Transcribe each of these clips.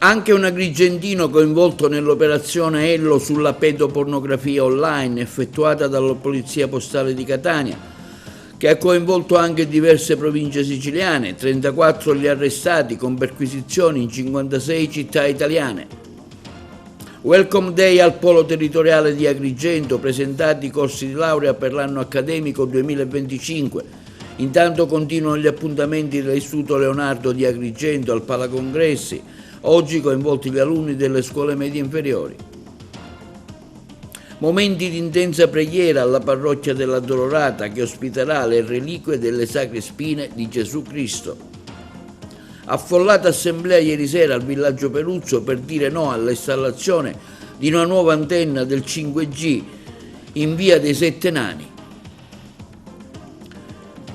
Anche un agrigentino coinvolto nell'operazione Ello sulla pedopornografia online effettuata dalla Polizia Postale di Catania, che ha coinvolto anche diverse province siciliane, 34 gli arrestati con perquisizioni in 56 città italiane. Welcome Day al Polo Territoriale di Agrigento, presentati corsi di laurea per l'anno accademico 2025. Intanto continuano gli appuntamenti dell'Istituto Leonardo di Agrigento al Palacongressi, oggi coinvolti gli alunni delle scuole medie inferiori. Momenti di intensa preghiera alla parrocchia dell'Addolorata che ospiterà le reliquie delle Sacre Spine di Gesù Cristo. Affollata assemblea ieri sera al villaggio Peruzzo per dire no all'installazione di una nuova antenna del 5G in via dei Sette Nani.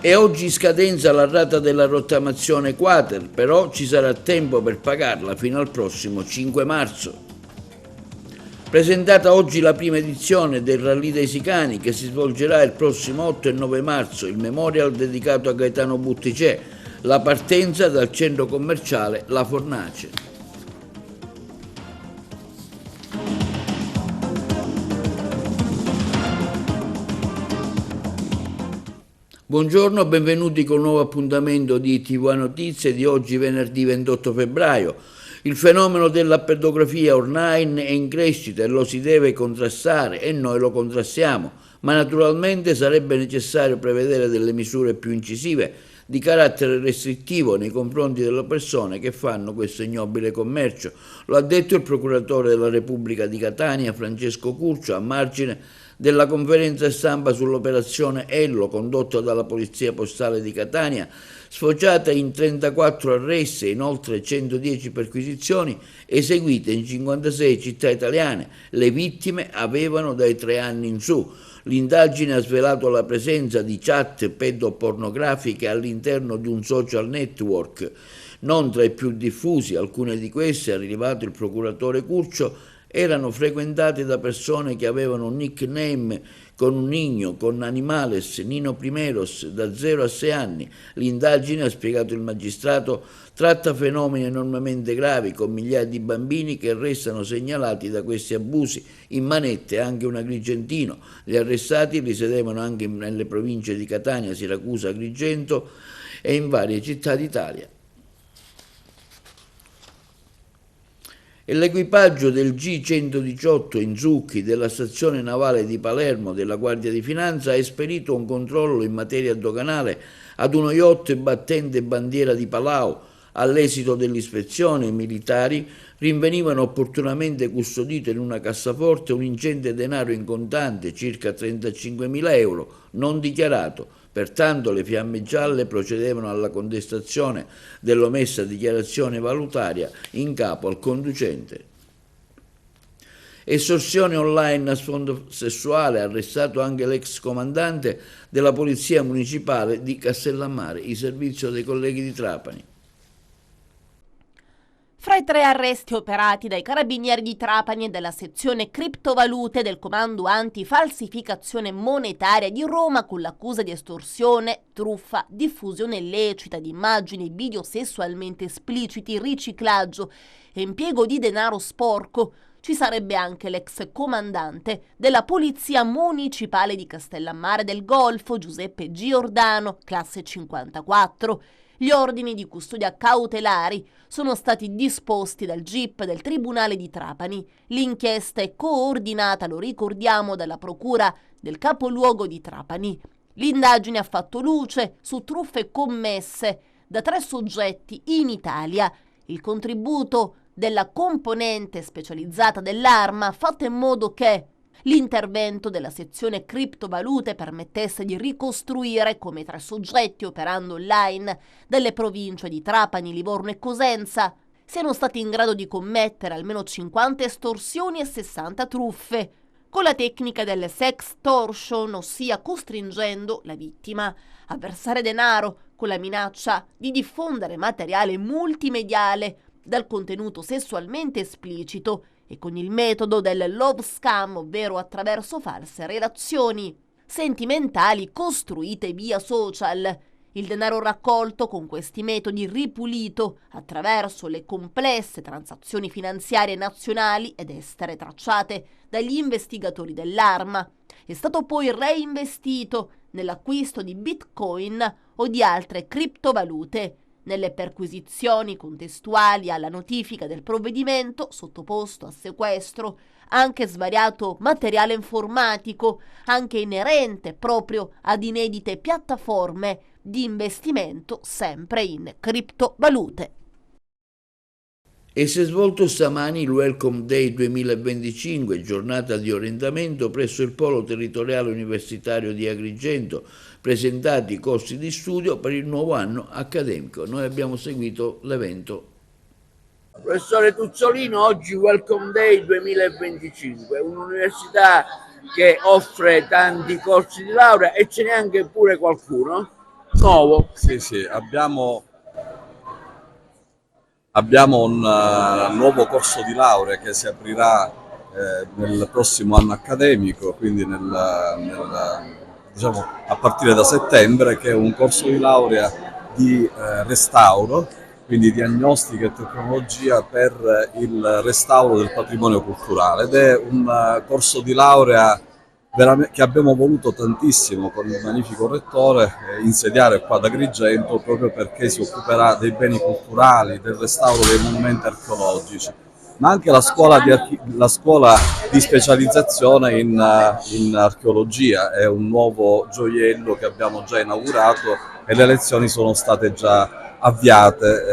E oggi scadenza la rata della rottamazione Quater, però ci sarà tempo per pagarla fino al prossimo 5 marzo. Presentata oggi la prima edizione del Rally dei Sicani che si svolgerà il prossimo 8 e 9 marzo, il memorial dedicato a Gaetano Butticè, la partenza dal centro commerciale La Fornace. Buongiorno, benvenuti con un nuovo appuntamento di TV Notizie di oggi venerdì 28 febbraio. Il fenomeno della pedografia online è in crescita e lo si deve contrastare e noi lo contrastiamo, ma naturalmente sarebbe necessario prevedere delle misure più incisive di carattere restrittivo nei confronti delle persone che fanno questo ignobile commercio. Lo ha detto il procuratore della Repubblica di Catania, Francesco Curcio, a margine della conferenza stampa sull'operazione Ello condotta dalla Polizia Postale di Catania, sfociata in 34 arresti e in oltre 110 perquisizioni eseguite in 56 città italiane. Le vittime avevano dai 3 anni in su. L'indagine ha svelato la presenza di chat pedopornografiche all'interno di un social network, non tra i più diffusi. Alcune di queste, ha rilevato il procuratore Curcio, erano frequentate da persone che avevano un nickname con un Nino, con Animales, Nino Primeros, da 0 a 6 anni. L'indagine, ha spiegato il magistrato, tratta fenomeni enormemente gravi con migliaia di bambini che restano segnalati da questi abusi. In manette anche un agrigentino. Gli arrestati risiedevano anche nelle province di Catania, Siracusa, Agrigento e in varie città d'Italia. E l'equipaggio del G118 Inzucchi della stazione navale di Palermo della Guardia di Finanza ha esperito un controllo in materia doganale ad uno yacht battente bandiera di Palau. All'esito dell'ispezione, i militari rinvenivano opportunamente custodito in una cassaforte un ingente denaro in contante, circa 35.000 euro, non dichiarato. Pertanto le Fiamme Gialle procedevano alla contestazione dell'omessa dichiarazione valutaria in capo al conducente. Estorsione online a sfondo sessuale, arrestato anche l'ex comandante della Polizia Municipale di Castellammare, il servizio dei colleghi di Trapani. Fra i 3 arresti operati dai carabinieri di Trapani e della sezione criptovalute del Comando Antifalsificazione Monetaria di Roma con l'accusa di estorsione, truffa, diffusione illecita di immagini e video sessualmente espliciti, riciclaggio e impiego di denaro sporco, ci sarebbe anche l'ex comandante della Polizia Municipale di Castellammare del Golfo, Giuseppe Giordano, classe 54. Gli ordini di custodia cautelari sono stati disposti dal GIP del Tribunale di Trapani. L'inchiesta è coordinata, lo ricordiamo, dalla Procura del capoluogo di Trapani. L'indagine ha fatto luce su truffe commesse da 3 soggetti in Italia. Il contributo della componente specializzata dell'Arma ha fatto in modo che l'intervento della sezione criptovalute permettesse di ricostruire come 3 soggetti operando online delle province di Trapani, Livorno e Cosenza siano stati in grado di commettere almeno 50 estorsioni e 60 truffe, con la tecnica del sextortion, ossia costringendo la vittima a versare denaro con la minaccia di diffondere materiale multimediale dal contenuto sessualmente esplicito e con il metodo del love scam, ovvero attraverso false relazioni sentimentali costruite via social. Il denaro raccolto con questi metodi ripulito attraverso le complesse transazioni finanziarie nazionali ed estere tracciate dagli investigatori dell'Arma è stato poi reinvestito nell'acquisto di Bitcoin o di altre criptovalute. Nelle perquisizioni contestuali alla notifica del provvedimento sottoposto a sequestro, anche svariato materiale informatico, anche inerente proprio ad inedite piattaforme di investimento sempre in criptovalute. E si è svolto stamani il Welcome Day 2025, giornata di orientamento presso il Polo Territoriale Universitario di Agrigento, presentati i corsi di studio per il nuovo anno accademico. Noi abbiamo seguito l'evento. Professore Tuzzolino, oggi Welcome Day 2025, un'università che offre tanti corsi di laurea e ce n'è anche pure qualcuno nuovo. Sì, abbiamo un nuovo corso di laurea che si aprirà nel prossimo anno accademico, quindi diciamo, a partire da settembre, che è un corso di laurea di restauro, quindi diagnostica e tecnologia per il restauro del patrimonio culturale, ed è un corso di laurea che abbiamo voluto tantissimo con il magnifico rettore insediare qua ad Agrigento, proprio perché si occuperà dei beni culturali, del restauro dei monumenti archeologici, ma anche la scuola di specializzazione in archeologia è un nuovo gioiello che abbiamo già inaugurato e le lezioni sono state già avviate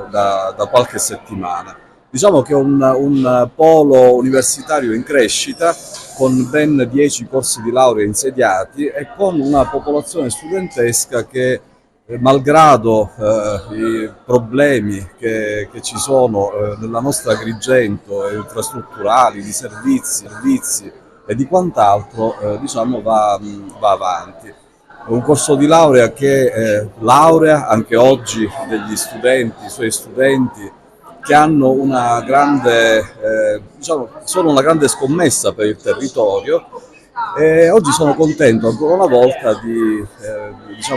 da qualche settimana. Diciamo che è un polo universitario in crescita, con ben 10 corsi di laurea insediati e con una popolazione studentesca che, malgrado i problemi che ci sono nella nostra Agrigento, infrastrutturali, di servizi e di quant'altro, diciamo va avanti. È un corso di laurea che laurea anche oggi degli studenti, i suoi studenti, che hanno una grande, sono una grande scommessa per il territorio, e oggi sono contento ancora una volta di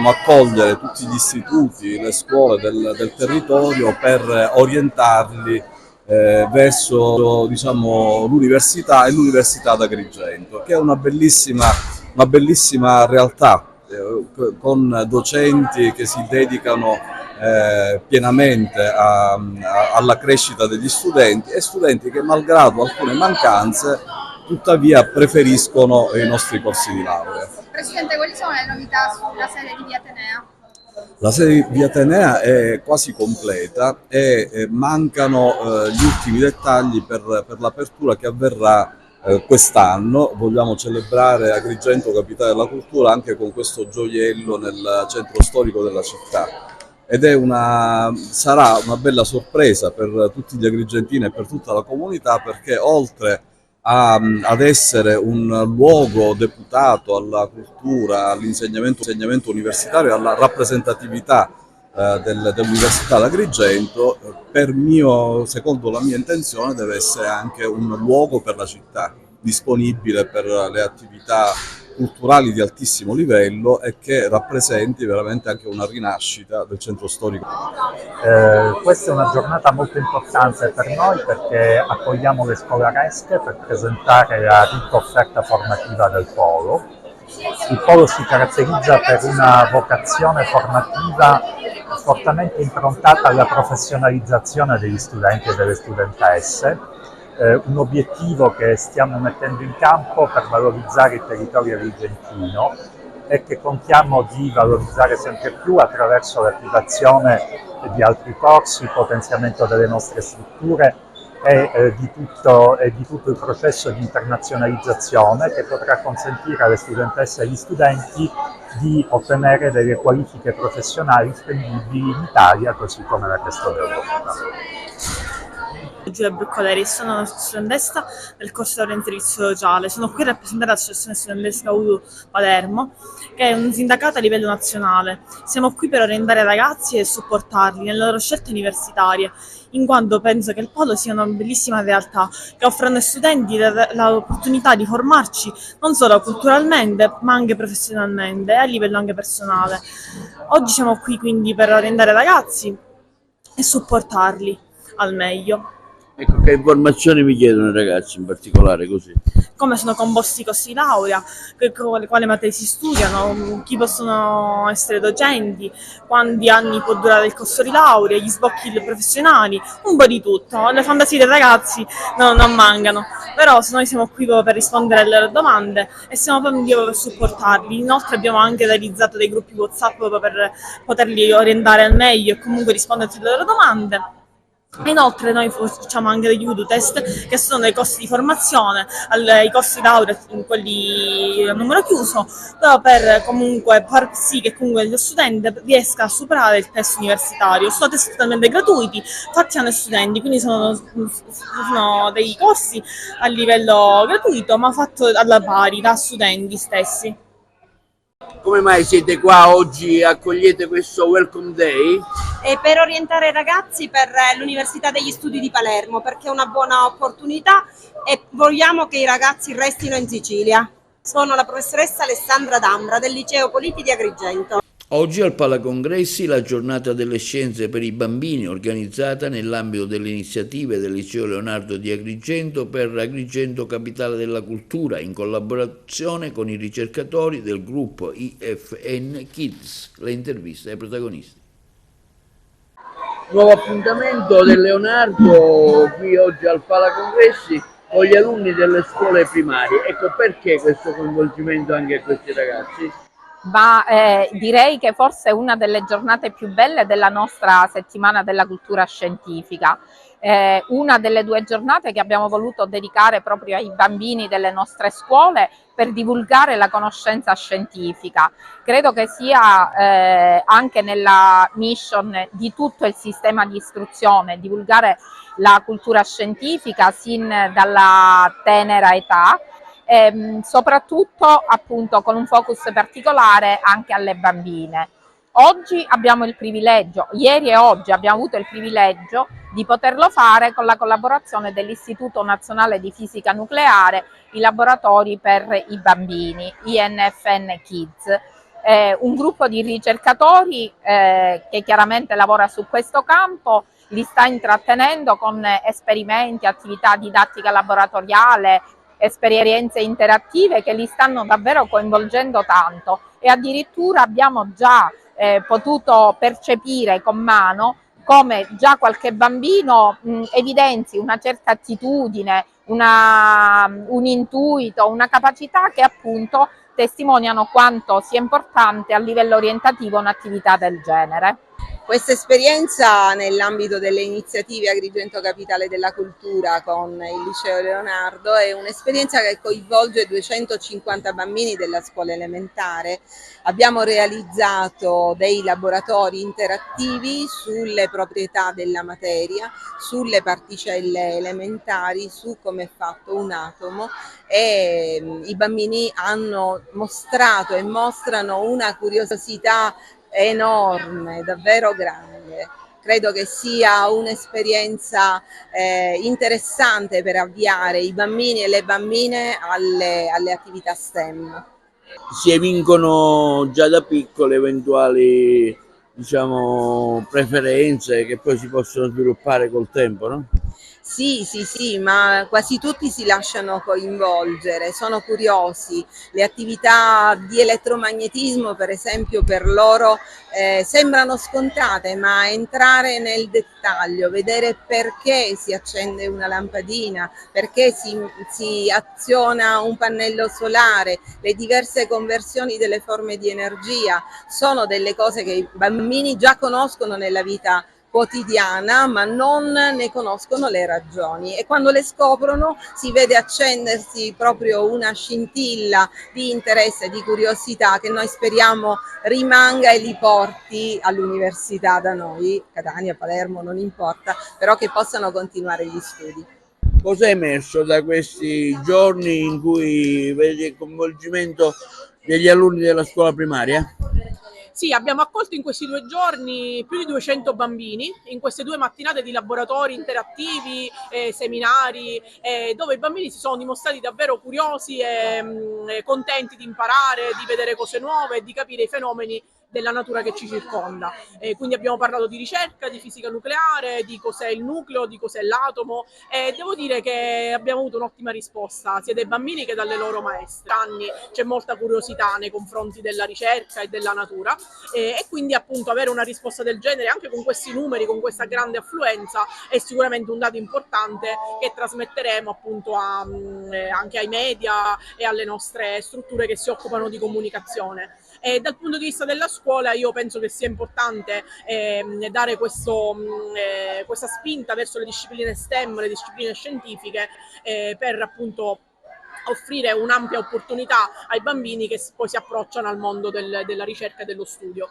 accogliere tutti gli istituti, le scuole del territorio per orientarli verso l'università e l'Università d'Agrigento, che è una bellissima realtà, con docenti che si dedicano pienamente alla crescita degli studenti, e studenti che, malgrado alcune mancanze, tuttavia preferiscono i nostri corsi di laurea. Presidente, quali sono le novità sulla sede di Via Atenea? La sede di Via Atenea è quasi completa e mancano gli ultimi dettagli per l'apertura che avverrà quest'anno. Vogliamo celebrare Agrigento, capitale della cultura, anche con questo gioiello nel centro storico della città. Ed sarà una bella sorpresa per tutti gli agrigentini e per tutta la comunità, perché oltre ad essere un luogo deputato alla cultura, all'insegnamento universitario, alla rappresentatività dell'Università d'Agrigento, secondo la mia intenzione, deve essere anche un luogo per la città, disponibile per le attività culturali di altissimo livello e che rappresenti veramente anche una rinascita del centro storico. Questa è una giornata molto importante per noi, perché accogliamo le scolaresche per presentare la ricca offerta formativa del Polo. Il Polo si caratterizza per una vocazione formativa fortemente improntata alla professionalizzazione degli studenti e delle studentesse, un obiettivo che stiamo mettendo in campo per valorizzare il territorio agrigentino e che contiamo di valorizzare sempre più attraverso l'attivazione di altri corsi, il potenziamento delle nostre strutture e di tutto il processo di internazionalizzazione, che potrà consentire alle studentesse e agli studenti di ottenere delle qualifiche professionali spendibili in Italia così come nel resto d'Europa. Giulia Bruccoleri, sono studentessa del corso di laurea in servizio sociale. Sono qui a rappresentare l'associazione studentesca UDU Palermo, che è un sindacato a livello nazionale. Siamo qui per orientare i ragazzi e supportarli nelle loro scelte universitarie, in quanto penso che il Polo sia una bellissima realtà che offre ai studenti l'opportunità di formarci non solo culturalmente, ma anche professionalmente e a livello anche personale. Oggi siamo qui quindi per orientare i ragazzi e supportarli al meglio. Ecco, che informazioni mi chiedono i ragazzi in particolare così? Come sono composti i corsi di laurea, quali materie si studiano, chi possono essere docenti, quanti anni può durare il corso di laurea, gli sbocchi professionali, un po' di tutto. Le fantasie dei ragazzi non mancano, però noi siamo qui proprio per rispondere alle loro domande e siamo proprio per supportarli. Inoltre abbiamo anche realizzato dei gruppi WhatsApp proprio per poterli orientare al meglio e comunque rispondere alle loro domande. Inoltre noi facciamo anche degli UDU test, che sono dei corsi di formazione, ai corsi di laurea, quelli a numero chiuso, però per comunque far sì che comunque lo studente riesca a superare il test universitario. Sono test totalmente gratuiti, fatti agli studenti, quindi sono dei corsi a livello gratuito, ma fatto alla pari da studenti stessi. Come mai siete qua oggi, accogliete questo Welcome Day? Per orientare i ragazzi per l'Università degli Studi di Palermo, perché è una buona opportunità e vogliamo che i ragazzi restino in Sicilia. Sono la professoressa Alessandra D'Ambra del Liceo Politi di Agrigento. Oggi al Palacongressi la giornata delle scienze per i bambini organizzata nell'ambito delle iniziative del Liceo Leonardo di Agrigento per Agrigento Capitale della Cultura in collaborazione con i ricercatori del gruppo IFN Kids. Le interviste ai protagonisti. Nuovo appuntamento del Leonardo qui oggi al Palacongressi con gli alunni delle scuole primarie. Ecco, perché questo coinvolgimento anche a questi ragazzi? Ma direi che forse è una delle giornate più belle della nostra settimana della cultura scientifica, una delle 2 giornate che abbiamo voluto dedicare proprio ai bambini delle nostre scuole per divulgare la conoscenza scientifica. Credo che sia anche nella mission di tutto il sistema di istruzione divulgare la cultura scientifica sin dalla tenera età, soprattutto appunto con un focus particolare anche alle bambine. Oggi abbiamo il privilegio, ieri e oggi abbiamo avuto il privilegio di poterlo fare con la collaborazione dell'Istituto Nazionale di Fisica Nucleare, i laboratori per i bambini, INFN Kids, un gruppo di ricercatori che chiaramente lavora su questo campo, li sta intrattenendo con esperimenti, attività didattica laboratoriale, esperienze interattive che li stanno davvero coinvolgendo tanto e addirittura abbiamo già potuto percepire con mano come già qualche bambino evidenzi una certa attitudine, un intuito, una capacità che appunto testimoniano quanto sia importante a livello orientativo un'attività del genere. Questa esperienza nell'ambito delle iniziative Agrigento Capitale della Cultura con il Liceo Leonardo è un'esperienza che coinvolge 250 bambini della scuola elementare. Abbiamo realizzato dei laboratori interattivi sulle proprietà della materia, sulle particelle elementari, su come è fatto un atomo e i bambini hanno mostrato e mostrano una curiosità enorme, davvero grande. Credo che sia un'esperienza interessante per avviare i bambini e le bambine alle attività STEM. Si evincono già da piccole eventuali, diciamo, preferenze che poi si possono sviluppare col tempo, no? Sì, ma quasi tutti si lasciano coinvolgere, sono curiosi. Le attività di elettromagnetismo, per esempio, per loro sembrano scontate, ma entrare nel dettaglio, vedere perché si accende una lampadina, perché si aziona un pannello solare, le diverse conversioni delle forme di energia, sono delle cose che i bambini già conoscono nella vita quotidiana, ma non ne conoscono le ragioni, e quando le scoprono si vede accendersi proprio una scintilla di interesse, di curiosità, che noi speriamo rimanga e li porti all'università da noi, Catania, Palermo, non importa, però che possano continuare gli studi. Cosa è emerso da questi giorni in cui vedi il coinvolgimento degli alunni della scuola primaria? Sì, abbiamo accolto in questi 2 giorni più di 200 bambini, in queste 2 mattinate di laboratori interattivi, seminari, dove i bambini si sono dimostrati davvero curiosi e contenti di imparare, di vedere cose nuove e di capire i fenomeni della natura che ci circonda. Quindi abbiamo parlato di ricerca, di fisica nucleare, di cos'è il nucleo, di cos'è l'atomo, e devo dire che abbiamo avuto un'ottima risposta sia dai bambini che dalle loro maestre. C'è molta curiosità nei confronti della ricerca e della natura, e quindi appunto avere una risposta del genere anche con questi numeri, con questa grande affluenza, è sicuramente un dato importante che trasmetteremo appunto anche ai media e alle nostre strutture che si occupano di comunicazione. E dal punto di vista della scuola io penso che sia importante dare questa spinta verso le discipline STEM, le discipline scientifiche, per appunto offrire un'ampia opportunità ai bambini che poi si approcciano al mondo della ricerca e dello studio.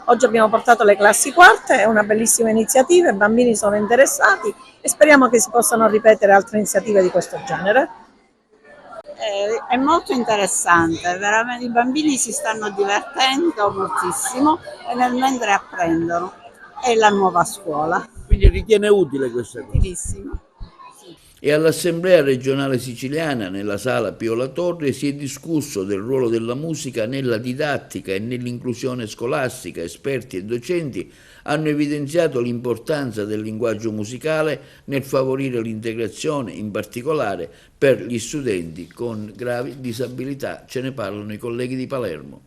Oggi abbiamo portato le classi quarte, è una bellissima iniziativa, i bambini sono interessati e speriamo che si possano ripetere altre iniziative di questo genere. È molto interessante, veramente i bambini si stanno divertendo moltissimo e nel mentre apprendono. È la nuova scuola. Quindi ritiene utile questa cosa? Utilissimo. E all'Assemblea regionale siciliana, nella sala Pio La Torre, si è discusso del ruolo della musica nella didattica e nell'inclusione scolastica. Esperti e docenti hanno evidenziato l'importanza del linguaggio musicale nel favorire l'integrazione, in particolare per gli studenti con gravi disabilità. Ce ne parlano i colleghi di Palermo.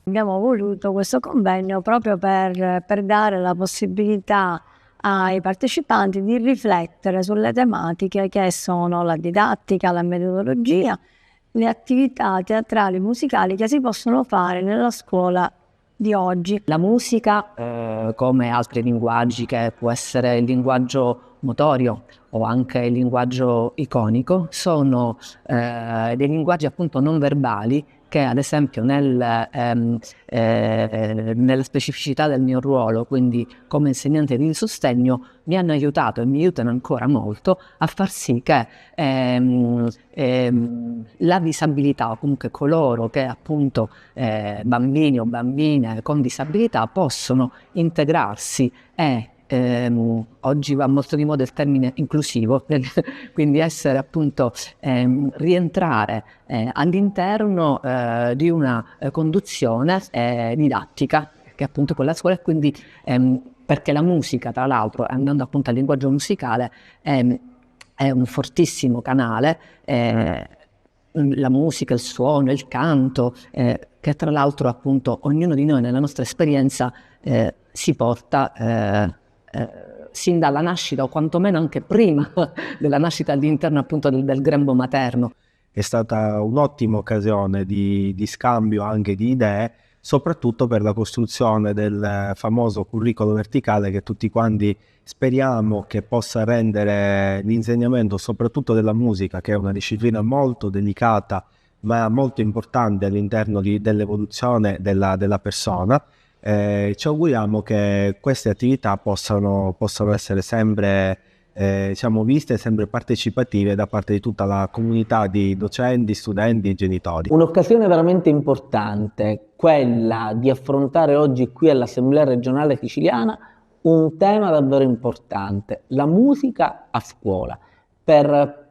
Abbiamo voluto questo convegno proprio per dare la possibilità ai partecipanti di riflettere sulle tematiche che sono la didattica, la metodologia, le attività teatrali e musicali che si possono fare nella scuola di oggi. La musica, come altri linguaggi, che può essere il linguaggio motorio o anche il linguaggio iconico, sono dei linguaggi appunto non verbali che ad esempio nella specificità del mio ruolo, quindi come insegnante di sostegno, mi hanno aiutato e mi aiutano ancora molto a far sì che la disabilità, o comunque coloro che appunto bambini o bambine con disabilità possono integrarsi e oggi va molto di moda il termine inclusivo, quindi essere appunto rientrare all'interno di una conduzione didattica che è appunto quella scuola, e quindi perché la musica, tra l'altro, andando appunto al linguaggio musicale, è un fortissimo canale, la musica, il suono, il canto, che tra l'altro appunto ognuno di noi nella nostra esperienza si porta sin dalla nascita, o quantomeno anche prima della nascita, all'interno appunto del grembo materno. È stata un'ottima occasione di scambio anche di idee, soprattutto per la costruzione del famoso curriculum verticale che tutti quanti speriamo che possa rendere l'insegnamento soprattutto della musica, che è una disciplina molto delicata ma molto importante all'interno dell'evoluzione della persona. Ci auguriamo che queste attività possano essere sempre viste, sempre partecipative da parte di tutta la comunità di docenti, studenti e genitori. Un'occasione veramente importante, quella di affrontare oggi qui all'Assemblea regionale siciliana un tema davvero importante, la musica a scuola, per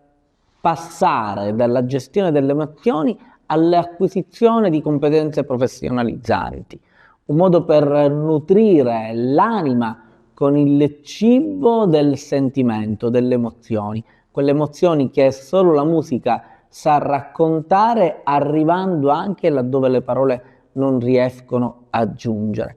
passare dalla gestione delle emozioni all'acquisizione di competenze professionalizzanti. Un modo per nutrire l'anima con il cibo del sentimento, delle emozioni, quelle emozioni che solo la musica sa raccontare, arrivando anche laddove le parole non riescono a giungere.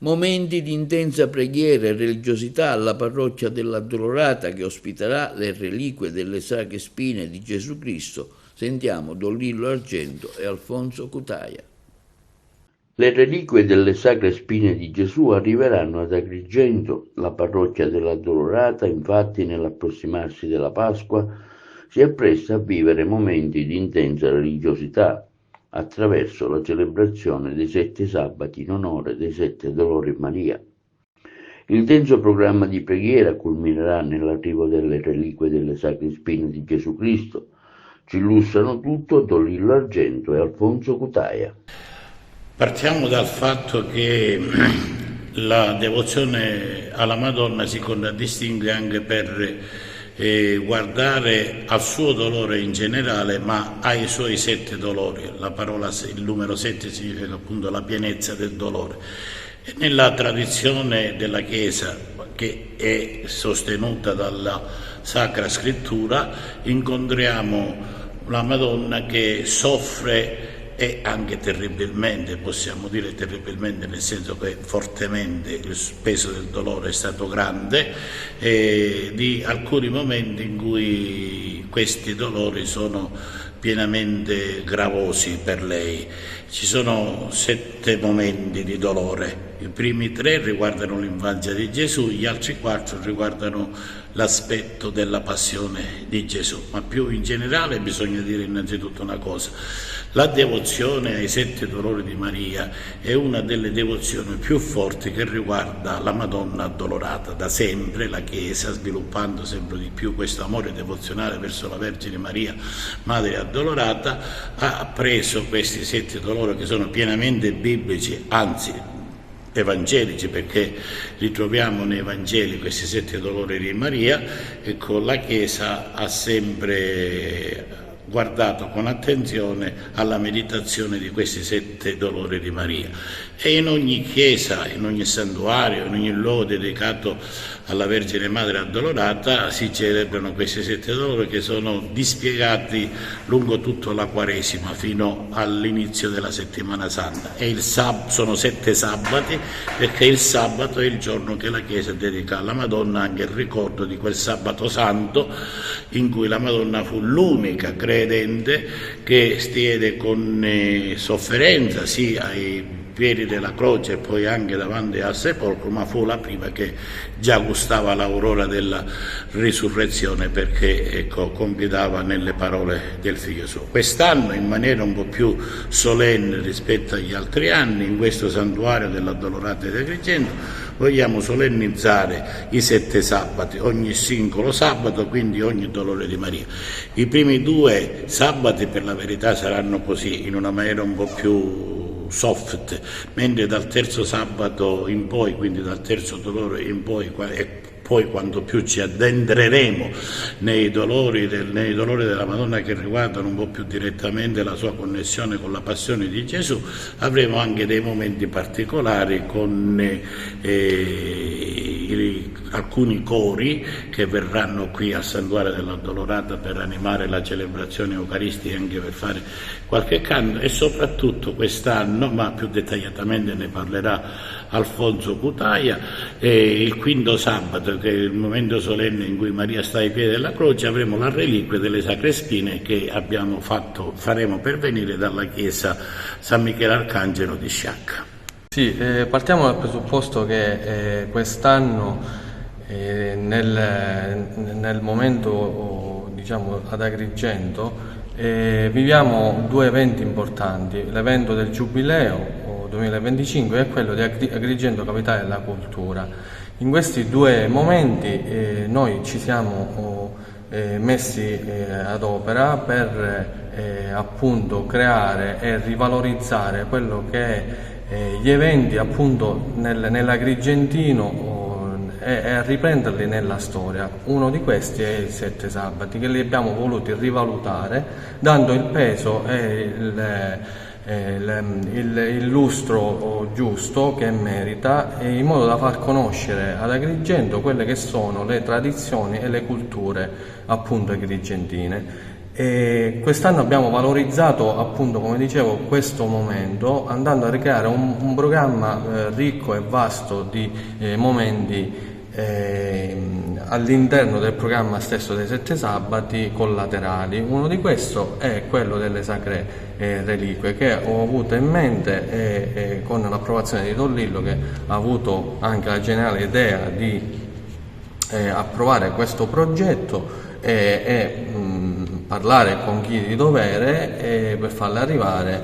Momenti di intensa preghiera e religiosità alla parrocchia dell'Addolorata, che ospiterà le reliquie delle Sacre Spine di Gesù Cristo. Sentiamo Don Lillo Argento e Alfonso Cutaia. Le reliquie delle Sacre Spine di Gesù arriveranno ad Agrigento. La parrocchia dell'Addolorata, infatti, nell'approssimarsi della Pasqua, si appresta a vivere momenti di intensa religiosità attraverso la celebrazione dei 7 sabati in onore dei 7 dolori Maria. Il denso programma di preghiera culminerà nell'arrivo delle reliquie delle Sacre Spine di Gesù Cristo. Ci illustrano tutto Don Lillo Argento e Alfonso Cutaia. Partiamo dal fatto che la devozione alla Madonna si contraddistingue anche per guardare al suo dolore in generale, ma ai suoi 7 dolori. Il numero 7 significa appunto la pienezza del dolore. E nella tradizione della Chiesa, che è sostenuta dalla Sacra Scrittura, incontriamo la Madonna che soffre, e anche terribilmente, possiamo dire terribilmente nel senso che fortemente il peso del dolore è stato grande, di alcuni momenti in cui questi dolori sono pienamente gravosi per lei. Ci sono 7 momenti di dolore. I primi 3 riguardano l'infanzia di Gesù, gli altri 4 riguardano l'aspetto della passione di Gesù. Ma più in generale bisogna dire innanzitutto una cosa: la devozione ai 7 dolori di Maria è una delle devozioni più forti che riguarda la Madonna Addolorata. Da sempre la Chiesa, sviluppando sempre di più questo amore devozionale verso la Vergine Maria, Madre Addolorata, ha preso questi 7 dolori che sono pienamente biblici, anzi evangelici, perché ritroviamo nei Vangeli questi 7 dolori di Maria. Ecco, la Chiesa ha sempre guardato con attenzione alla meditazione di questi 7 dolori di Maria, e in ogni chiesa, in ogni santuario, in ogni luogo dedicato alla Vergine Madre Addolorata si celebrano questi 7 dolori, che sono dispiegati lungo tutta la Quaresima fino all'inizio della Settimana Santa. E sono 7 sabati, perché il sabato è il giorno che la Chiesa dedica alla Madonna, anche il ricordo di quel sabato santo in cui la Madonna fu l'unica credente che stiede con sofferenza sì ai piedi della croce e poi anche davanti al sepolcro, ma fu la prima che già gustava l'aurora della risurrezione, perché confidava nelle parole del Figlio suo. Quest'anno, in maniera un po' più solenne rispetto agli altri anni, in questo santuario dell'Addolorata di Agrigento vogliamo solennizzare i 7 sabati, ogni singolo sabato, quindi ogni dolore di Maria. I primi 2 sabati per la verità saranno così, in una maniera un po' più soft, mentre dal 3° sabato in poi, quindi dal 3° dolore in poi, e poi quanto più ci addentreremo nei dolori della Madonna, che riguardano un po' più direttamente la sua connessione con la passione di Gesù, avremo anche dei momenti particolari con alcuni cori che verranno qui al santuario dell'Addolorata per animare la celebrazione eucaristica, anche per fare qualche canto. E soprattutto quest'anno, ma più dettagliatamente ne parlerà Alfonso Cutaia, il 5° sabato, che è il momento solenne in cui Maria sta ai piedi della croce, avremo la reliquia delle Sacre Spine che faremo pervenire dalla chiesa San Michele Arcangelo di Sciacca. Sì, partiamo dal presupposto che quest'anno nel momento diciamo ad Agrigento viviamo 2 eventi importanti: l'evento del Giubileo 2025 e quello di Agrigento Capitale della Cultura. In questi 2 momenti noi ci siamo messi ad opera per appunto creare e rivalorizzare quello che è gli eventi appunto nell'Agrigentino e riprenderli nella storia. Uno di questi è i 7 sabati, che li abbiamo voluti rivalutare, dando il peso e il lustro giusto che merita, in modo da far conoscere ad Agrigento quelle che sono le tradizioni e le culture appunto agrigentine. E quest'anno abbiamo valorizzato appunto, come dicevo, questo momento, andando a ricreare un programma ricco e vasto di momenti all'interno del programma stesso dei 7 sabati collaterali. Uno di questi è quello delle sacre reliquie, che ho avuto in mente con l'approvazione di Don Lillo, che ha avuto anche la geniale idea di approvare questo progetto e parlare con chi di dovere per farle arrivare.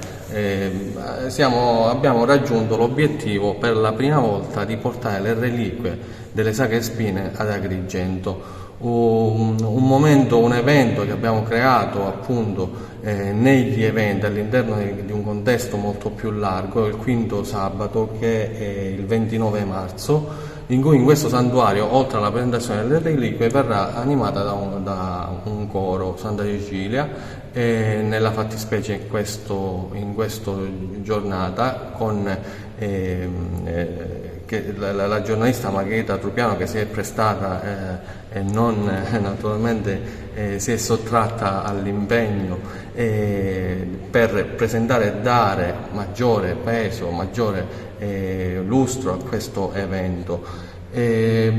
Abbiamo raggiunto l'obiettivo per la prima volta di portare le reliquie delle Sacre Spine ad Agrigento. Un evento che abbiamo creato appunto negli eventi all'interno di un contesto molto più largo, il quinto sabato, che è il 29 marzo, in cui in questo santuario, oltre alla presentazione delle reliquie, verrà animata da un coro Santa Cecilia, nella fattispecie in questa giornata con la giornalista Margherita Trupiano, che si è prestata e non naturalmente si è sottratta all'impegno per presentare e dare maggiore peso, maggiore lustro a questo evento.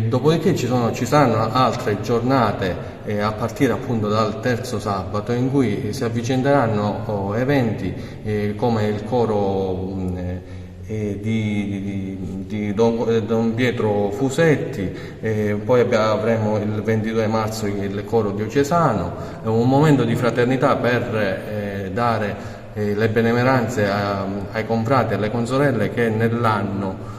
Dopodiché ci saranno altre giornate a partire appunto dal terzo sabato, in cui si avvicenderanno eventi come il coro di Don Pietro Fusetti, poi avremo il 22 marzo il coro diocesano, un momento di fraternità per dare le benemerenze ai confrati e alle consorelle che nell'anno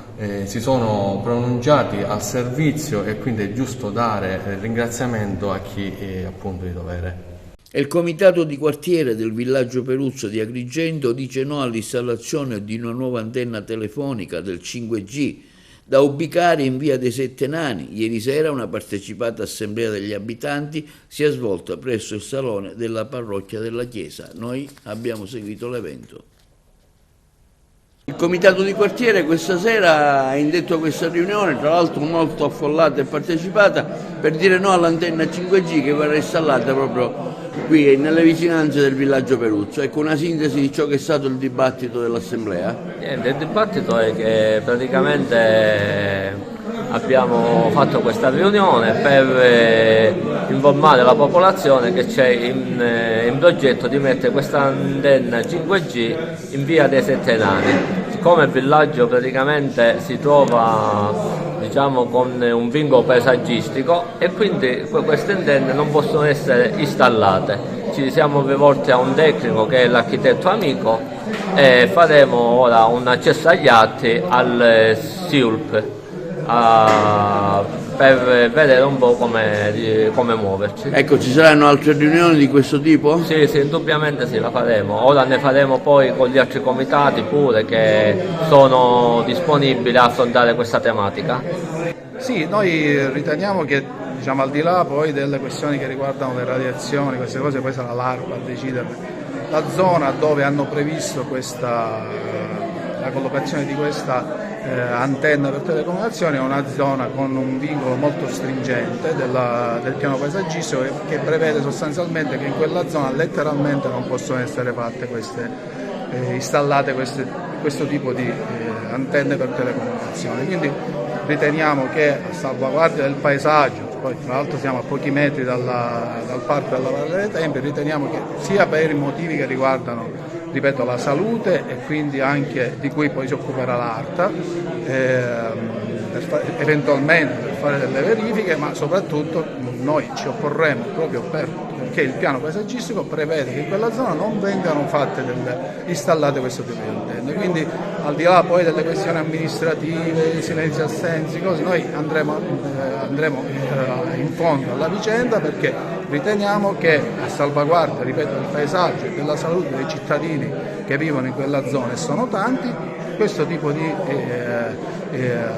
si sono pronunciati al servizio, e quindi è giusto dare ringraziamento a chi è appunto di dovere. E il comitato di quartiere del villaggio Peruzzo di Agrigento dice no all'installazione di una nuova antenna telefonica del 5G da ubicare in via dei Sette Nani. Ieri sera una partecipata assemblea degli abitanti si è svolta presso il salone della parrocchia della chiesa. Noi abbiamo seguito l'evento. Il comitato di quartiere questa sera ha indetto questa riunione, tra l'altro molto affollata e partecipata, per dire no all'antenna 5G che verrà installata proprio qui nelle vicinanze del villaggio Peruzzo. Ecco una sintesi di ciò che è stato il dibattito dell'assemblea. Il dibattito è che praticamente abbiamo fatto questa riunione per informare la popolazione che c'è in progetto di mettere questa antenna 5G in via dei Sette Nani. Siccome il villaggio praticamente si trova con un vincolo paesaggistico e quindi queste antenne non possono essere installate. Ci siamo rivolti a un tecnico che è l'architetto amico e faremo ora un accesso agli atti al SIULP per vedere un po' come muoverci. Ecco, ci saranno altre riunioni di questo tipo? Sì, indubbiamente sì, la faremo. Ora ne faremo poi con gli altri comitati pure che sono disponibili a affrontare questa tematica. Sì, noi riteniamo che al di là poi delle questioni che riguardano le radiazioni, queste cose poi sarà l'ARPA a decidere, la zona dove hanno previsto la collocazione di questa antenna per telecomunicazioni è una zona con un vincolo molto stringente del piano paesaggistico che prevede sostanzialmente che in quella zona letteralmente non possono essere fatte installate questo tipo di antenne per telecomunicazioni. Quindi riteniamo che a salvaguardia del paesaggio, poi tra l'altro siamo a pochi metri dal parco della Valle dei Tempii, riteniamo che sia per i motivi che riguardano, ripeto, la salute e quindi anche di cui poi si occuperà l'ARTA, eventualmente per fare delle verifiche, ma soprattutto noi ci opporremo proprio perché il piano paesaggistico prevede che in quella zona non vengano installate questo tipo di antenne. Quindi al di là poi delle questioni amministrative, silenzi assensi, così, noi andremo in fondo alla vicenda, perché riteniamo che a salvaguardia, ripeto, del paesaggio e della salute dei cittadini che vivono in quella zona, e sono tanti, questo tipo di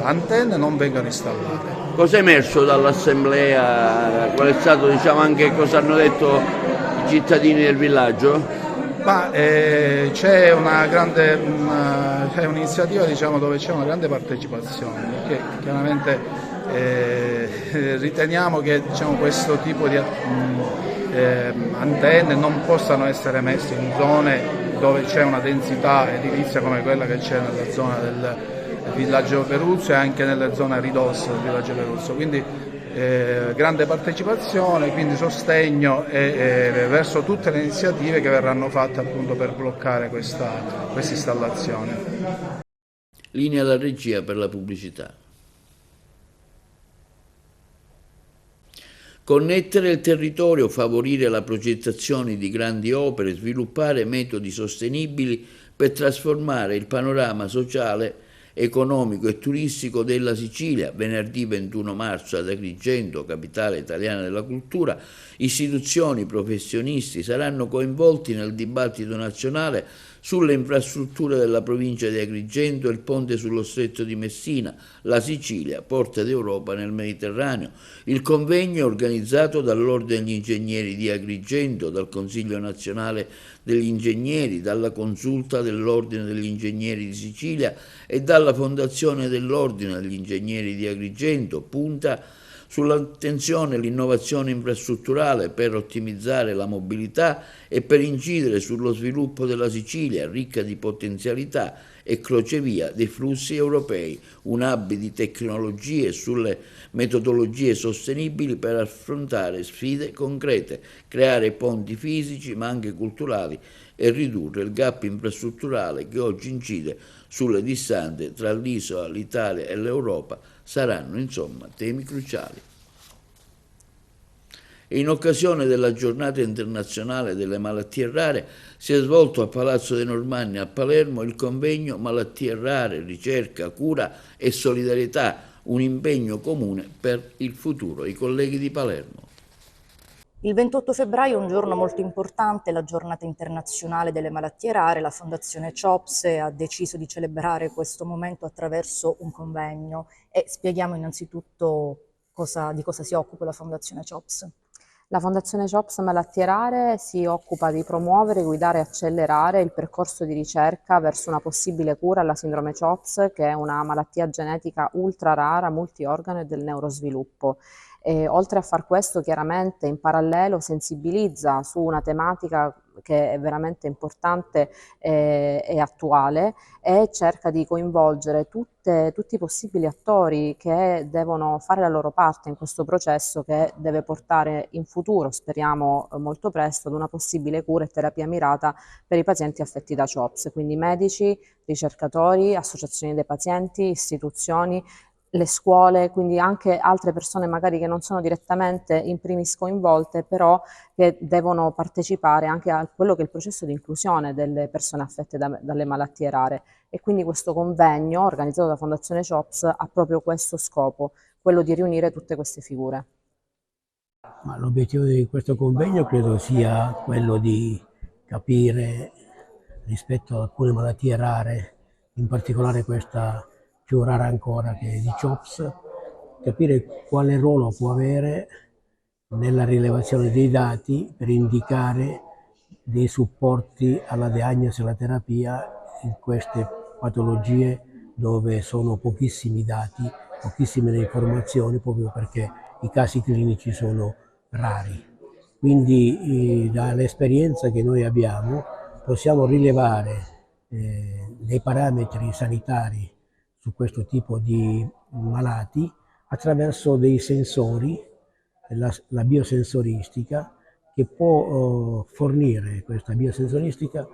antenne non vengano installate. Cosa è emerso dall'assemblea? Qual è stato, anche cosa hanno detto i cittadini del villaggio? Ma c'è un'iniziativa dove c'è una grande partecipazione, perché chiaramente riteniamo che questo tipo di antenne non possano essere messe in zone dove c'è una densità edilizia come quella che c'è nella zona villaggio Peruzzo e anche nelle zone ridosse del villaggio Peruzzo. Quindi grande partecipazione, quindi sostegno verso tutte le iniziative che verranno fatte appunto per bloccare questa installazione. Linea alla regia per la pubblicità. Connettere il territorio, favorire la progettazione di grandi opere, sviluppare metodi sostenibili per trasformare il panorama sociale, economico e turistico della Sicilia. Venerdì 21 marzo ad Agrigento, capitale italiana della cultura, istituzioni, professionisti saranno coinvolti nel dibattito nazionale sulle infrastrutture della provincia di Agrigento e il ponte sullo stretto di Messina, la Sicilia, porta d'Europa nel Mediterraneo. Il convegno è organizzato dall'Ordine degli Ingegneri di Agrigento, dal Consiglio Nazionale degli Ingegneri, dalla Consulta dell'Ordine degli Ingegneri di Sicilia e dalla Fondazione dell'Ordine degli Ingegneri di Agrigento. Punta sull'attenzione e l'innovazione infrastrutturale per ottimizzare la mobilità e per incidere sullo sviluppo della Sicilia, ricca di potenzialità e crocevia dei flussi europei, un hub di tecnologie sulle metodologie sostenibili per affrontare sfide concrete, creare ponti fisici ma anche culturali e ridurre il gap infrastrutturale che oggi incide sulle distanze tra l'isola, l'Italia e l'Europa. Saranno insomma temi cruciali. In occasione della giornata internazionale delle malattie rare si è svolto a Palazzo dei Normanni a Palermo il convegno Malattie rare, ricerca, cura e solidarietà, un impegno comune per il futuro. I colleghi di Palermo. Il 28 febbraio è un giorno molto importante, la giornata internazionale delle malattie rare. La Fondazione CHOPS ha deciso di celebrare questo momento attraverso un convegno e spieghiamo innanzitutto di cosa si occupa la Fondazione CHOPS. La Fondazione CHOPS Malattie Rare si occupa di promuovere, guidare e accelerare il percorso di ricerca verso una possibile cura alla sindrome CHOPS, che è una malattia genetica ultra rara, multiorgano e del neurosviluppo. E, oltre a far questo, chiaramente in parallelo sensibilizza su una tematica che è veramente importante e attuale e cerca di coinvolgere tutti i possibili attori che devono fare la loro parte in questo processo che deve portare in futuro, speriamo molto presto, ad una possibile cura e terapia mirata per i pazienti affetti da CHOPS, quindi medici, ricercatori, associazioni dei pazienti, istituzioni, le scuole, quindi anche altre persone magari che non sono direttamente in primis coinvolte, però che devono partecipare anche a quello che è il processo di inclusione delle persone affette dalle malattie rare. E quindi questo convegno organizzato dalla Fondazione CHOPS ha proprio questo scopo, quello di riunire tutte queste figure. L'obiettivo di questo convegno credo sia quello di capire rispetto ad alcune malattie rare, in particolare questa più rara ancora che è di CHOPS, capire quale ruolo può avere nella rilevazione dei dati per indicare dei supporti alla diagnosi e alla terapia in queste patologie dove sono pochissimi dati, pochissime le informazioni, proprio perché i casi clinici sono rari. Quindi dall'esperienza che noi abbiamo possiamo rilevare dei parametri sanitari su questo tipo di malati attraverso dei sensori, la biosensoristica, che può fornire, questa biosensoristica,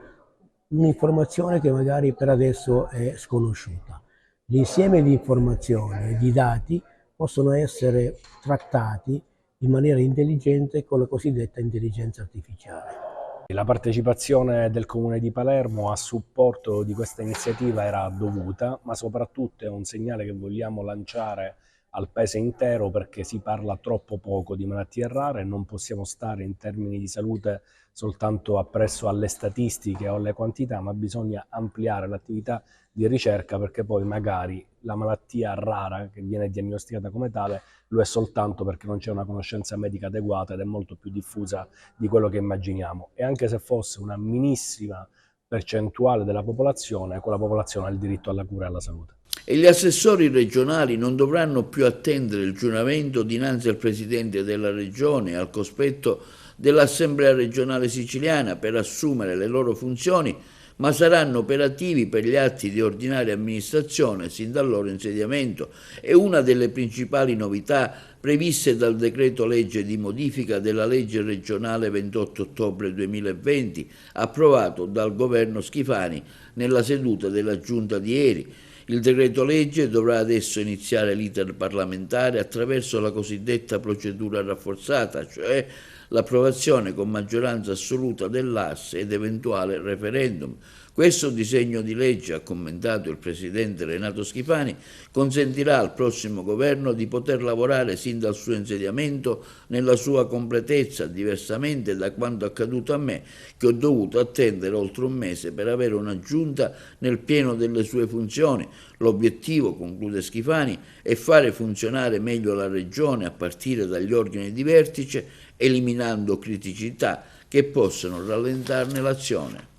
un'informazione che magari per adesso è sconosciuta. L'insieme di informazioni e di dati possono essere trattati in maniera intelligente con la cosiddetta intelligenza artificiale. La partecipazione del Comune di Palermo a supporto di questa iniziativa era dovuta, ma soprattutto è un segnale che vogliamo lanciare al paese intero, perché si parla troppo poco di malattie rare e non possiamo stare in termini di salute soltanto appresso alle statistiche o alle quantità, ma bisogna ampliare l'attività di ricerca, perché poi magari la malattia rara che viene diagnosticata come tale lo è soltanto perché non c'è una conoscenza medica adeguata ed è molto più diffusa di quello che immaginiamo. E anche se fosse una minissima percentuale della popolazione, quella popolazione ha il diritto alla cura e alla salute. E gli assessori regionali non dovranno più attendere il giuramento dinanzi al Presidente della Regione e al cospetto dell'Assemblea regionale siciliana per assumere le loro funzioni, ma saranno operativi per gli atti di ordinaria amministrazione sin dal loro insediamento. È una delle principali novità previste dal decreto legge di modifica della legge regionale 28 ottobre 2020, approvato dal governo Schifani nella seduta della giunta di ieri. Il decreto legge dovrà adesso iniziare l'iter parlamentare attraverso la cosiddetta procedura rafforzata, cioè l'approvazione con maggioranza assoluta dell'AS ed eventuale referendum. Questo disegno di legge, ha commentato il presidente Renato Schifani, consentirà al prossimo governo di poter lavorare sin dal suo insediamento nella sua completezza, diversamente da quanto accaduto a me, che ho dovuto attendere oltre un mese per avere una giunta nel pieno delle sue funzioni. L'obiettivo, conclude Schifani, è fare funzionare meglio la Regione a partire dagli organi di vertice, eliminando criticità che possono rallentarne l'azione.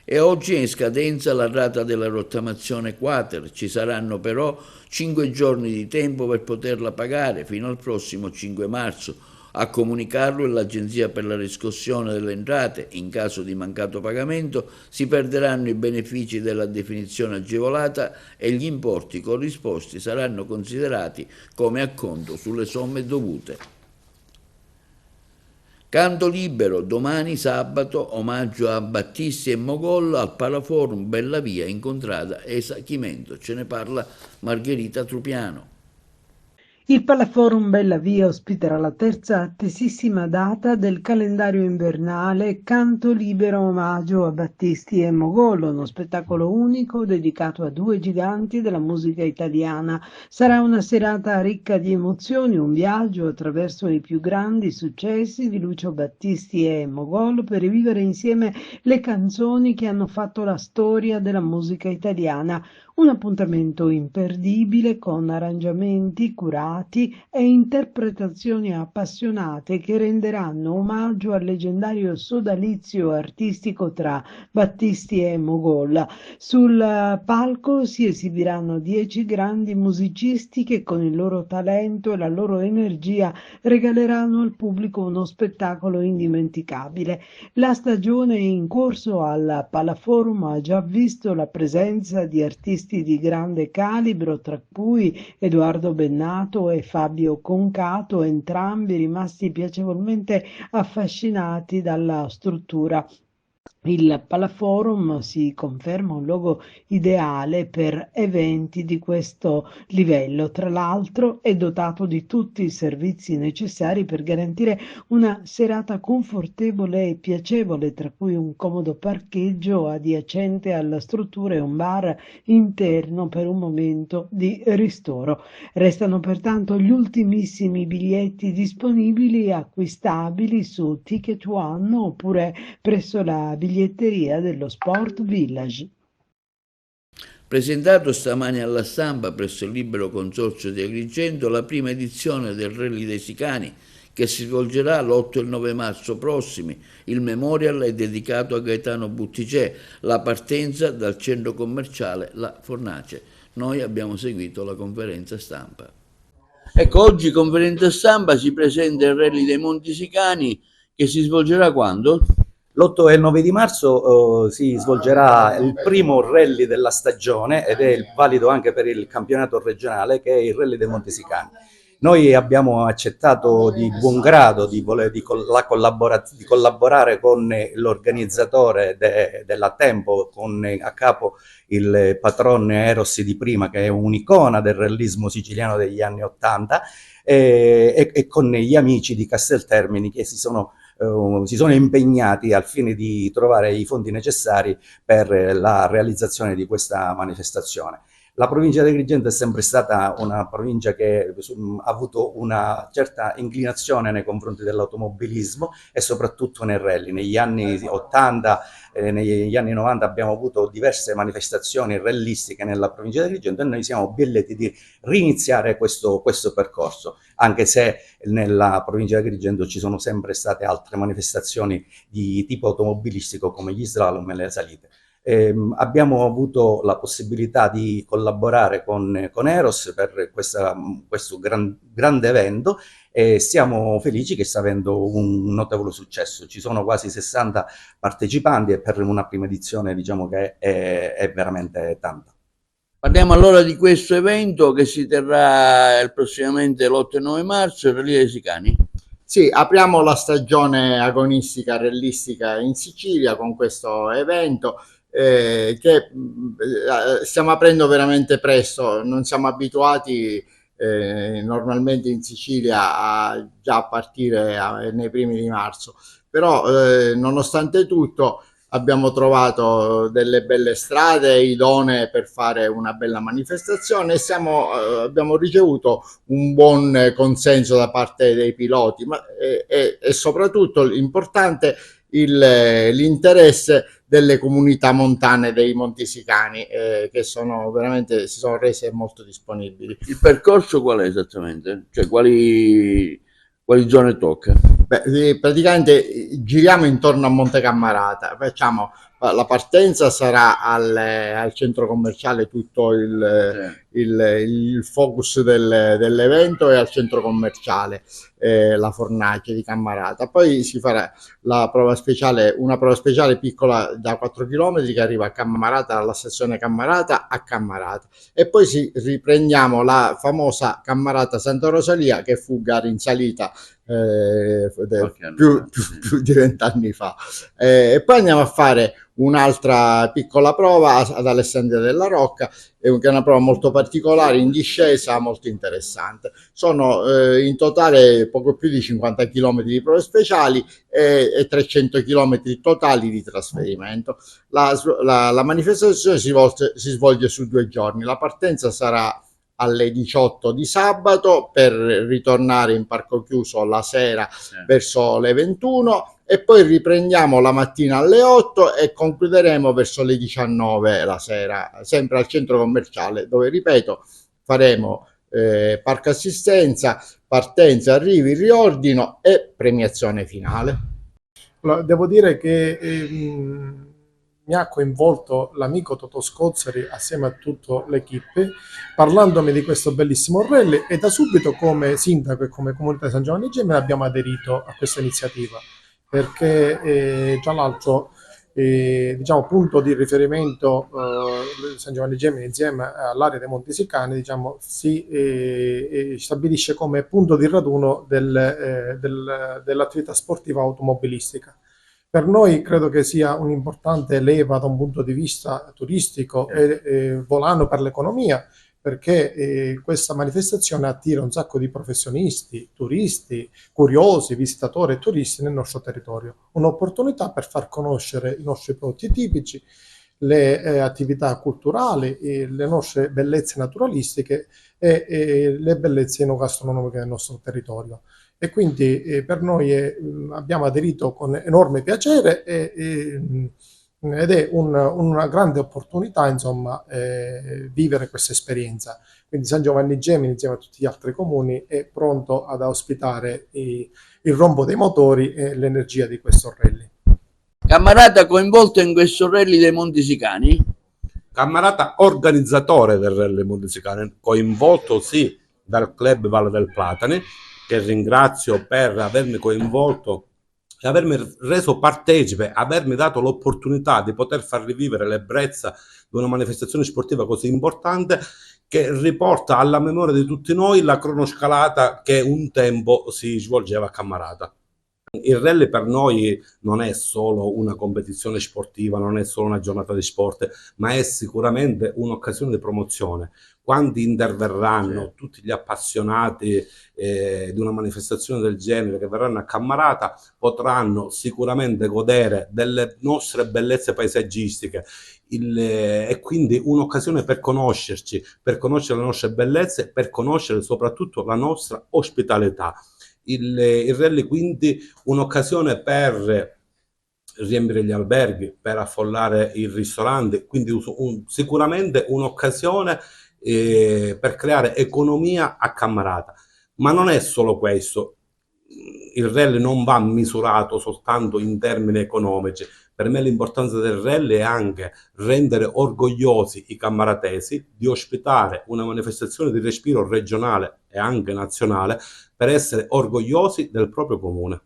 E oggi è in scadenza la rata della rottamazione quater, ci saranno però 5 giorni di tempo per poterla pagare fino al prossimo 5 marzo. A comunicarlo è l'Agenzia per la riscossione delle entrate. In caso di mancato pagamento si perderanno i benefici della definizione agevolata e gli importi corrisposti saranno considerati come acconto sulle somme dovute. Canto libero, domani sabato, omaggio a Battisti e Mogol al Palaforum Bella Via in contrada Esa Chimento. Ce ne parla Margherita Trupiano. Il Palaforum Bella Via ospiterà la terza attesissima data del calendario invernale Canto Libero Omaggio a Battisti e Mogollo, uno spettacolo unico dedicato a due giganti della musica italiana. Sarà una serata ricca di emozioni, un viaggio attraverso i più grandi successi di Lucio Battisti e Mogollo per rivivere insieme le canzoni che hanno fatto la storia della musica italiana. Un appuntamento imperdibile con arrangiamenti curati e interpretazioni appassionate che renderanno omaggio al leggendario sodalizio artistico tra Battisti e Mogol. Sul palco si esibiranno 10 grandi musicisti che con il loro talento e la loro energia regaleranno al pubblico uno spettacolo indimenticabile. La stagione in corso al Palaforum ha già visto la presenza di artisti di grande calibro, tra cui Edoardo Bennato e Fabio Concato, entrambi rimasti piacevolmente affascinati dalla struttura. Il Palaforum si conferma un luogo ideale per eventi di questo livello. Tra l'altro è dotato di tutti i servizi necessari per garantire una serata confortevole e piacevole, tra cui un comodo parcheggio adiacente alla struttura e un bar interno per un momento di ristoro. Restano pertanto gli ultimissimi biglietti disponibili acquistabili su Ticket One oppure presso la biglietteria dello Sport Village. Presentato stamani alla stampa presso il Libero Consorzio di Agrigento la prima edizione del Rally dei Sicani, che si svolgerà l'8 e il 9 marzo prossimi. Il memorial è dedicato a Gaetano Butticè, la partenza dal centro commerciale La Fornace. Noi abbiamo seguito la conferenza stampa. Ecco, oggi conferenza stampa si presenta il Rally dei Monti Sicani, che si svolgerà quando? L'8 e il 9 di marzo si svolgerà il primo rally della stagione ed è valido anche per il campionato regionale, che è il Rally dei Monti Sicani. Noi abbiamo accettato di buon grado di collaborare con l'organizzatore della Tempo, con a capo il patron Eros Di Prima, che è un'icona del rallismo siciliano degli anni '80, e con gli amici di Casteltermini che si sono impegnati al fine di trovare i fondi necessari per la realizzazione di questa manifestazione. La provincia di Agrigento è sempre stata una provincia che ha avuto una certa inclinazione nei confronti dell'automobilismo e soprattutto nel rally. Negli anni 80 e negli anni 90 abbiamo avuto diverse manifestazioni rallistiche nella provincia di Agrigento e noi siamo ben lieti di riniziare questo percorso, anche se nella provincia di Agrigento ci sono sempre state altre manifestazioni di tipo automobilistico come gli slalom e le salite. Abbiamo avuto la possibilità di collaborare con Eros per questo grande evento e siamo felici che sta avendo un notevole successo. Ci sono quasi 60 partecipanti e per una prima edizione diciamo che è veramente tanta. Parliamo allora di questo evento che si terrà prossimamente l'8 e 9 marzo in Rellia dei Sicani. Sì, apriamo la stagione agonistica rellistica in Sicilia con questo evento che stiamo aprendo veramente presto. Non siamo abituati normalmente in Sicilia già a partire nei primi di marzo, però nonostante tutto abbiamo trovato delle belle strade idonee per fare una bella manifestazione e abbiamo ricevuto un buon consenso da parte dei piloti, e soprattutto l'importante l'interesse delle comunità montane dei Monti Sicani che si sono rese molto disponibili. Il percorso qual è esattamente? Cioè quali zone tocca? Beh, praticamente giriamo intorno a Monte Cammarata, la partenza sarà al centro commerciale, tutto il focus dell'evento è al centro commerciale, la fornace di Cammarata. Poi si farà una prova speciale piccola da 4 km che arriva a Cammarata, alla stazione Cammarata a Cammarata, e poi riprendiamo la famosa Cammarata Santa Rosalia che fu gara in salita più di 20 anni fa, e poi andiamo a fare un'altra piccola prova ad Alessandria della Rocca, che è una prova molto particolare in discesa, molto interessante. Sono in totale poco più di 50 km di prove speciali e 300 km totali di trasferimento. La manifestazione si svolge su 2 giorni. La partenza sarà alle 18 di sabato per ritornare in parco chiuso la sera verso le 21, e poi riprendiamo la mattina alle 8 e concluderemo verso le 19 la sera, sempre al centro commerciale, dove, ripeto, faremo parco assistenza, partenza, arrivi, riordino e premiazione finale. Allora, devo dire che mi ha coinvolto l'amico Totò Scozzeri assieme a tutta l'equipe, parlandomi di questo bellissimo rally, e da subito come sindaco e come comunità di San Giovanni Gemini abbiamo aderito a questa iniziativa, perché tra l'altro diciamo punto di riferimento San Giovanni Gemini insieme all'area dei Monti Sicani, diciamo, si stabilisce come punto di raduno dell'attività sportiva automobilistica. Per noi credo che sia un'importante leva da un punto di vista turistico e volano per l'economia, perché questa manifestazione attira un sacco di professionisti, turisti, curiosi, visitatori e turisti nel nostro territorio. Un'opportunità per far conoscere i nostri prodotti tipici, le attività culturali, le nostre bellezze naturalistiche e le bellezze enogastronomiche del nostro territorio. E quindi per noi abbiamo aderito con enorme piacere ed è una grande opportunità, insomma, vivere questa esperienza. Quindi San Giovanni Gemini, insieme a tutti gli altri comuni, è pronto ad ospitare il rombo dei motori e l'energia di questo rally. Cammarata coinvolto in questo rally dei Monti Sicani? Cammarata organizzatore del rally Monti Sicani, coinvolto sì dal club Valle del Platani, che ringrazio per avermi coinvolto e avermi reso partecipe, avermi dato l'opportunità di poter far rivivere l'ebbrezza di una manifestazione sportiva così importante, che riporta alla memoria di tutti noi la cronoscalata che un tempo si svolgeva a Cammarata. Il rally per noi non è solo una competizione sportiva, non è solo una giornata di sport, ma è sicuramente un'occasione di promozione. Quando interverranno tutti gli appassionati di una manifestazione del genere che verranno a Cammarata, potranno sicuramente godere delle nostre bellezze paesaggistiche e quindi un'occasione per conoscerci, per conoscere le nostre bellezze, per conoscere soprattutto la nostra ospitalità. Il rally quindi un'occasione per riempire gli alberghi, per affollare i ristoranti, quindi sicuramente un'occasione per creare economia a Cammarata. Ma non è solo questo, il rally non va misurato soltanto in termini economici, Per me l'importanza del rally è anche rendere orgogliosi i cammaratesi di ospitare una manifestazione di respiro regionale e anche nazionale per essere orgogliosi del proprio comune.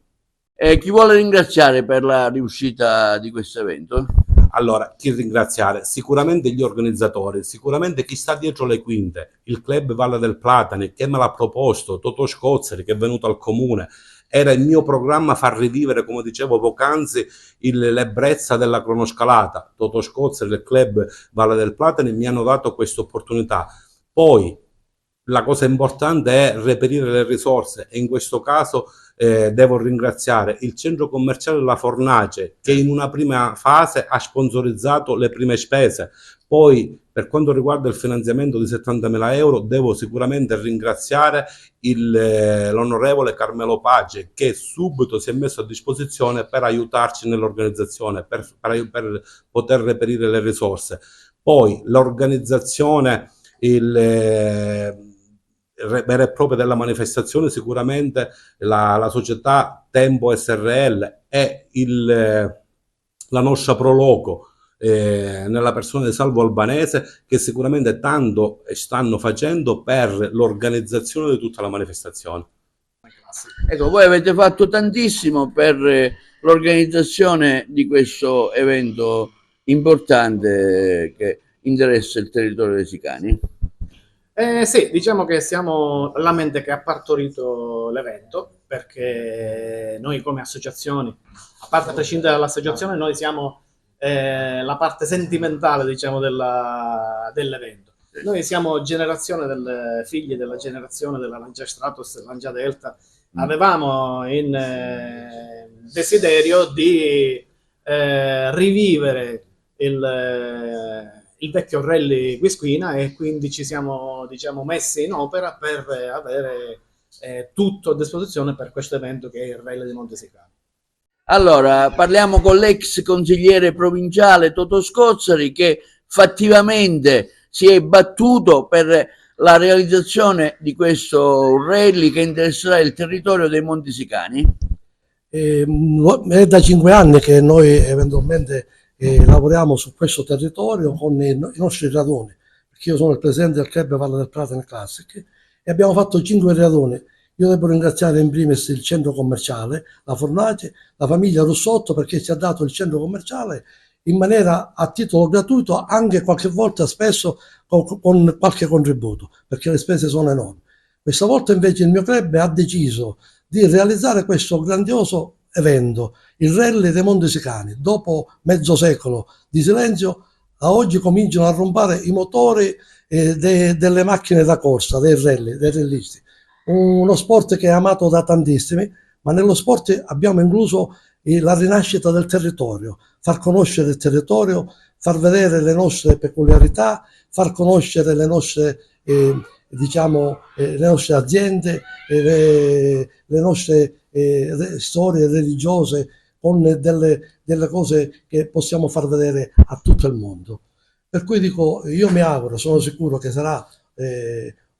Chi vuole ringraziare per la riuscita di questo evento? Allora, chi ringraziare? Sicuramente gli organizzatori, sicuramente chi sta dietro le quinte, il Club Valle del Platani, che me l'ha proposto, Totò Scozzeri, che è venuto al comune. Era il mio programma far rivivere, come dicevo poc'anzi, l'ebbrezza della cronoscalata. Totò Scozzeri e il Club Valle del Platani mi hanno dato questa opportunità. Poi la cosa importante è reperire le risorse e in questo caso devo ringraziare il centro commerciale La Fornace, che in una prima fase ha sponsorizzato le prime spese. Poi, per quanto riguarda il finanziamento di 70.000 euro, devo sicuramente ringraziare l'onorevole Carmelo Page, che subito si è messo a disposizione per aiutarci nell'organizzazione, per poter reperire le risorse. Poi l'organizzazione vera e propria della manifestazione, sicuramente la società Tempo SRL e la nostra Proloco, nella persona di Salvo Albanese, che sicuramente tanto stanno facendo per l'organizzazione di tutta la manifestazione. Ecco, voi avete fatto tantissimo per l'organizzazione di questo evento importante che interessa il territorio dei Sicani. Sì, diciamo che siamo la mente che ha partorito l'evento, perché noi come associazioni, a parte a prescindere dall'associazione, noi siamo la parte sentimentale, diciamo, dell'evento. Noi siamo generazione delle figlie della generazione della Lancia Stratos e Lancia Delta. Avevamo in desiderio di rivivere il vecchio rally Guisquina, e quindi ci siamo, diciamo, messi in opera per avere tutto a disposizione per questo evento che è il rally di Montesicano. Allora, parliamo con l'ex consigliere provinciale Totò Scozzeri, che fattivamente si è battuto per la realizzazione di questo rally che interesserà il territorio dei Monti Sicani. È da 5 anni che noi eventualmente lavoriamo su questo territorio con i nostri raduni, perché io sono il presidente del Club Valle del Platani Classic e abbiamo fatto 5 raduni. Io devo ringraziare in primis il centro commerciale, La Fornace, la famiglia Russotto, perché ci ha dato il centro commerciale in maniera a titolo gratuito, anche qualche volta spesso con qualche contributo, perché le spese sono enormi. Questa volta invece il mio club ha deciso di realizzare questo grandioso evento, il Rally dei Monti Sicani. Dopo mezzo secolo di silenzio, a oggi cominciano a rompare i motori delle macchine da corsa, dei rallisti. Uno sport che è amato da tantissimi, ma nello sport abbiamo incluso la rinascita del territorio, far conoscere il territorio, far vedere le nostre peculiarità, far conoscere le nostre, le nostre aziende, le nostre storie religiose, con delle cose che possiamo far vedere a tutto il mondo. Per cui dico, io mi auguro, sono sicuro che sarà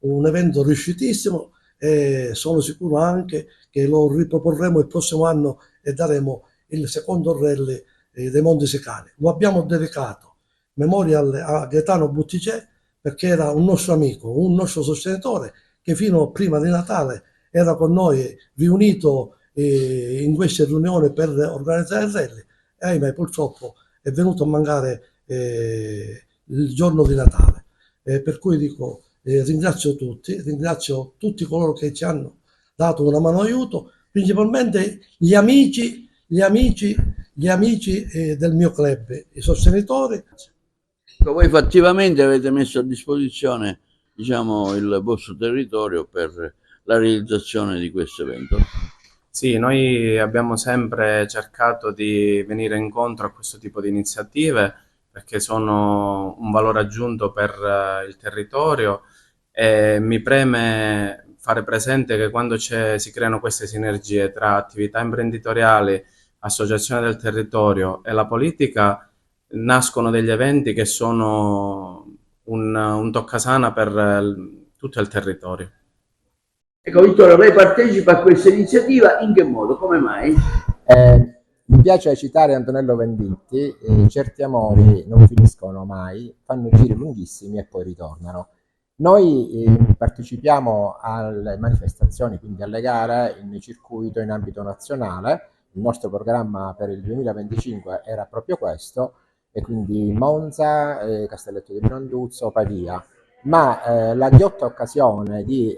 un evento riuscitissimo, e sono sicuro anche che lo riproporremo il prossimo anno e daremo il secondo rally dei Monti Sicani. Lo abbiamo dedicato memoria a Gaetano Butticè, perché era un nostro amico, un nostro sostenitore, che fino a prima di Natale era con noi riunito in queste riunioni per organizzare il rally, e ahimè purtroppo è venuto a mancare il giorno di Natale. Per cui dico, ringrazio tutti coloro che ci hanno dato una mano aiuto, principalmente gli amici del mio club, i sostenitori. Voi fattivamente avete messo a disposizione, diciamo, il vostro territorio per la realizzazione di questo evento. Sì, noi abbiamo sempre cercato di venire incontro a questo tipo di iniziative, perché sono un valore aggiunto per il territorio, e mi preme fare presente che quando si creano queste sinergie tra attività imprenditoriali, associazione del territorio e la politica, nascono degli eventi che sono un toccasana per tutto il territorio. Ecco Vittorio, lei partecipa a questa iniziativa in che modo? Come mai? Mi piace citare Antonello Venditti, certi amori non finiscono mai, fanno giri lunghissimi e poi ritornano. Noi partecipiamo alle manifestazioni, quindi alle gare in circuito in ambito nazionale. Il nostro programma per il 2025 era proprio questo, e quindi Monza, Castelletto di Branduzzo, Pavia. Ma la ghiotta occasione di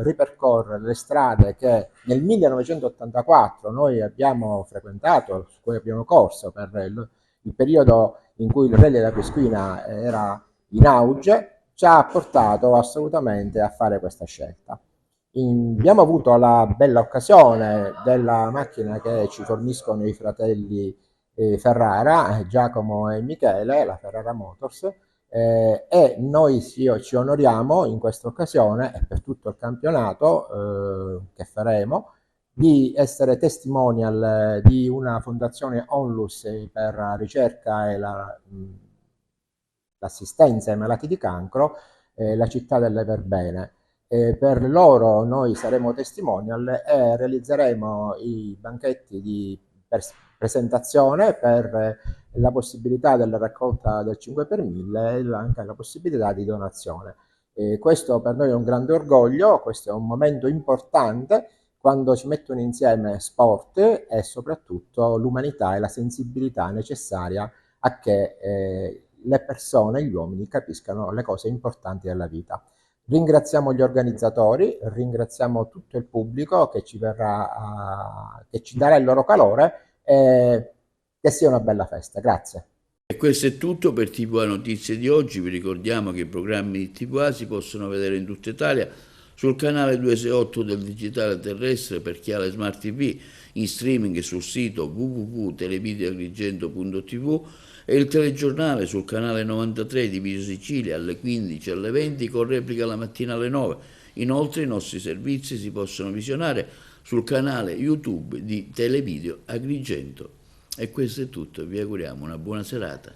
ripercorrere le strade che nel 1984 noi abbiamo frequentato, su cui abbiamo corso per il periodo in cui il Rally della Quisquina era in auge, ci ha portato assolutamente a fare questa scelta. Abbiamo avuto la bella occasione della macchina che ci forniscono i fratelli Ferrara, Giacomo e Michele, la Ferrara Motors, e noi ci onoriamo in questa occasione e per tutto il campionato che faremo di essere testimonial di una fondazione Onlus per la ricerca e l'assistenza ai malati di cancro, la città delle Verbene. Per loro noi saremo testimonial e realizzeremo i banchetti di presentazione per la possibilità della raccolta del 5 per 1000 e anche la possibilità di donazione. Questo per noi è un grande orgoglio, questo è un momento importante quando si mettono insieme sport e soprattutto l'umanità e la sensibilità necessaria a che le persone, gli uomini, capiscano le cose importanti della vita. Ringraziamo gli organizzatori, ringraziamo tutto il pubblico che ci darà il loro calore e che sia una bella festa. Grazie. E questo è tutto per TVA Notizie di oggi. Vi ricordiamo che i programmi di TVA si possono vedere in tutta Italia sul canale 268 del digitale terrestre per chi ha le smart TV, in streaming sul sito www.televideoagrigento.tv e il telegiornale sul canale 93 di Video Sicilia alle 15 e alle 20 con replica la mattina alle 9. Inoltre i nostri servizi si possono visionare sul canale YouTube di Televideo Agrigento. E questo è tutto, vi auguriamo una buona serata.